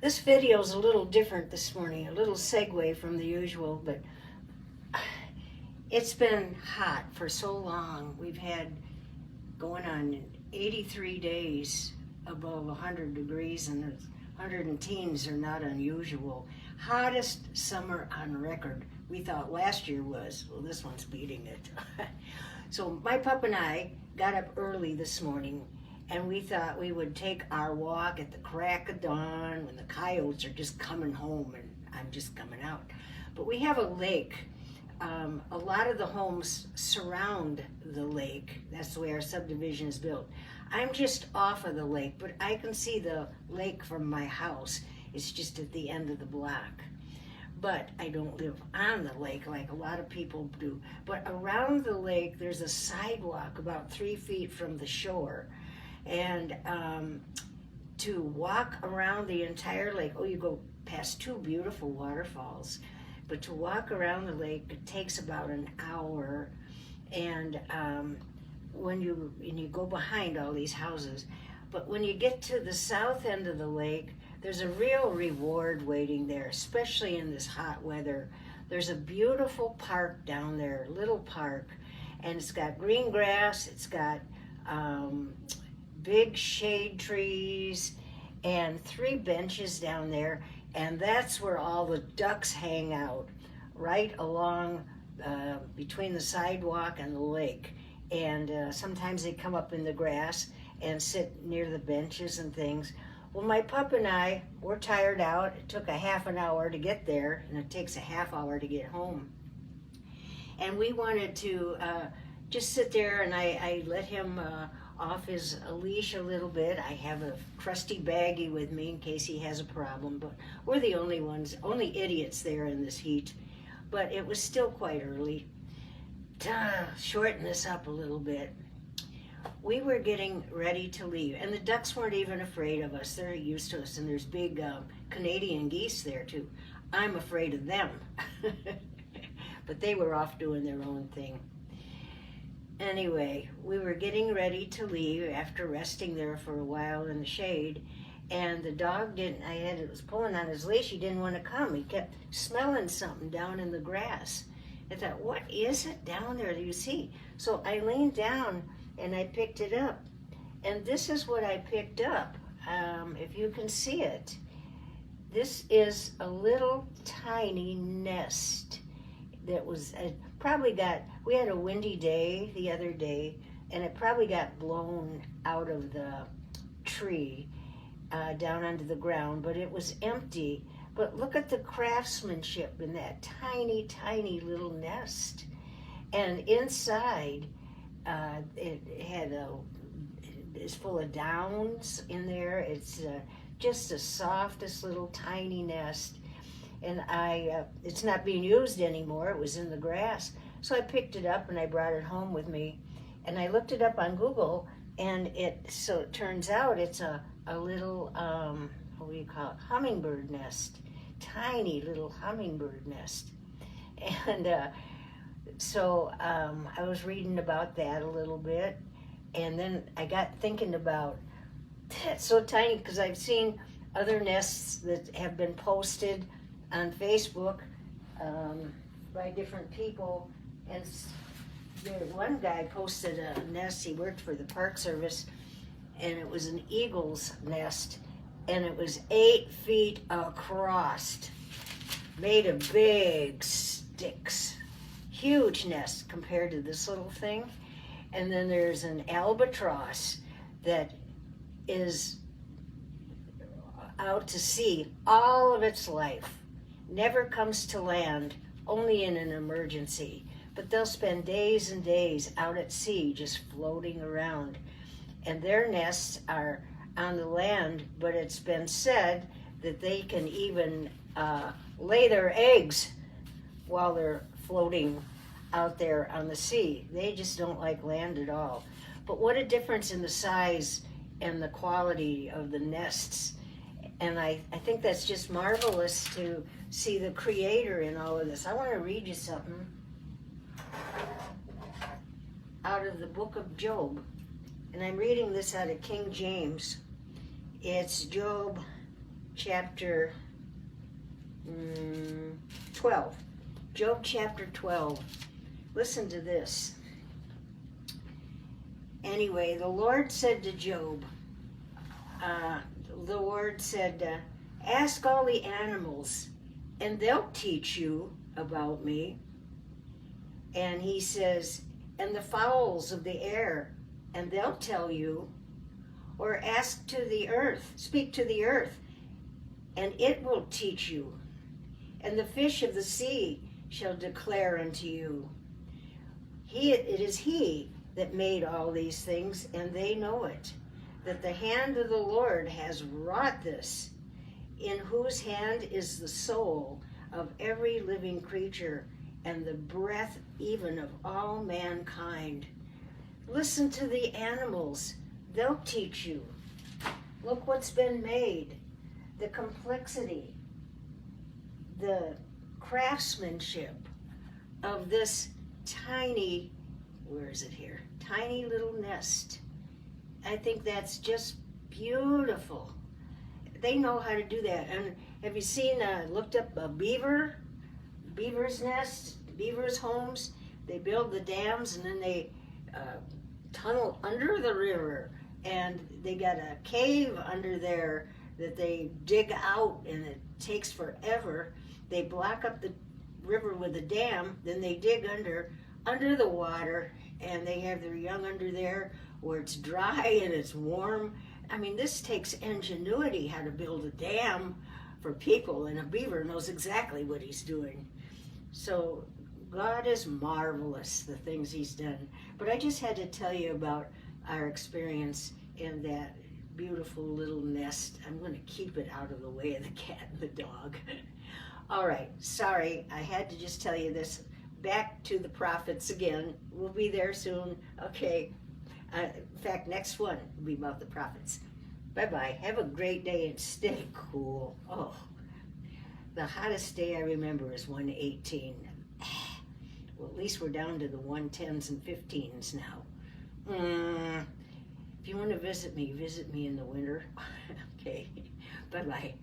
This video is a little different this morning, a little segue from the usual, but it's been hot for so long. We've had going on 83 days above 100 degrees, and the 100 and teens are not unusual. Hottest summer on record. We thought last year was. Well, this one's beating it. So my pup and I got up early this morning, and we thought we would take our walk at the crack of dawn when the coyotes are just coming home and I'm just coming out. But we have a lake. A lot of the homes surround the lake. That's the way our subdivision is built. I'm just off of the lake, but I can see the lake from my house. It's just at the end of the block. But I don't live on the lake like a lot of people do. But around the lake, there's a sidewalk about 3 feet from the shore. And to walk around the entire lake, you go past 2 beautiful waterfalls, but to walk around the lake, it takes about an hour. And when you go behind all these houses, but when you get to the south end of the lake, there's a real reward waiting there, especially in this hot weather. There's a beautiful park down there, little park, and it's got green grass, it's got big shade trees, and 3 benches down there, and that's where all the ducks hang out, right along between the sidewalk and the lake. And sometimes they come up in the grass and sit near the benches and things. Well, my pup and I, we're tired out. It took a half an hour to get there, and it takes a half hour to get home. And we wanted to just sit there, and I let him off his leash a little bit. I have a crusty baggie with me in case he has a problem, but we're the only idiots there in this heat. But it was still quite early. To shorten this up a little bit, we were getting ready to leave, and the ducks weren't even afraid of us. They're used to us, and there's big Canadian geese there too. I'm afraid of them. But they were off doing their own thing. Anyway, we were getting ready to leave after resting there for a while in the shade, and the dog was pulling on his leash. He didn't want to come. He kept smelling something down in the grass. I thought, what is it down there that you see? So I leaned down and I picked it up. And this is what I picked up, if you can see it. This is a little tiny nest that was we had a windy day the other day, and it probably got blown out of the tree down onto the ground, but it was empty. But look at the craftsmanship in that tiny, tiny little nest. And inside, it's full of downs in there. It's just the softest little tiny nest. And it's not being used anymore. It was in the grass. So I picked it up and I brought it home with me. And I looked it up on Google, and it turns out it's a little, what do you call it, hummingbird nest. Tiny little hummingbird nest. And so I was reading about that a little bit, and then I got thinking about that's so tiny, because I've seen other nests that have been posted on Facebook by different people, and one guy posted a nest. He worked for the Park Service, and it was an eagle's nest, and it was 8 feet across, made of big sticks. Huge nest compared to this little thing. And then there's an albatross that is out to sea all of its life. Never comes to land, only in an emergency. But they'll spend days and days out at sea just floating around. And their nests are on the land, but it's been said that they can even lay their eggs while they're floating out there on the sea. They just don't like land at all. But what a difference in the size and the quality of the nests. And I think that's just marvelous to see the Creator in all of this. I want to read you something out of the book of And I'm reading this out of King James. It's Job chapter 12. Job chapter 12. Listen to this. Anyway, the Lord said to Job, the Lord said, ask all the animals, and they'll teach you about me. And he says, and the fowls of the air, and they'll tell you. Or ask to the earth, speak to the earth, and it will teach you. And the fish of the sea shall declare unto you. It is he that made all these things, and they know it, that the hand of the Lord has wrought this, in whose hand is the soul of every living creature, and the breath even of all mankind. Listen to the animals, they'll teach you. Look what's been made, the complexity, the craftsmanship of this tiny, where is it here? Tiny little nest. I think that's just beautiful. They know how to do that. And have you seen, looked up a beaver's nest, beaver's homes? They build the dams and then they tunnel under the river, and they got a cave under there that they dig out, and it takes forever. They block up the river with a dam, then they dig under the water, and they have their young under there where it's dry and it's warm. I mean, this takes ingenuity how to build a dam for people, and a beaver knows exactly what he's doing. So God is marvelous, the things he's done. But I just had to tell you about our experience in that beautiful little nest. I'm going to keep it out of the way of the cat and the dog. All right, sorry, I had to just tell you this. Back to the prophets again. We'll be there soon. Okay. In fact, next one will be about the prophets. Bye-bye. Have a great day and stay cool. Oh, the hottest day I remember is 118. Well, at least we're down to the 110s and 15s now. If you want to visit me in the winter. Okay. Bye-bye.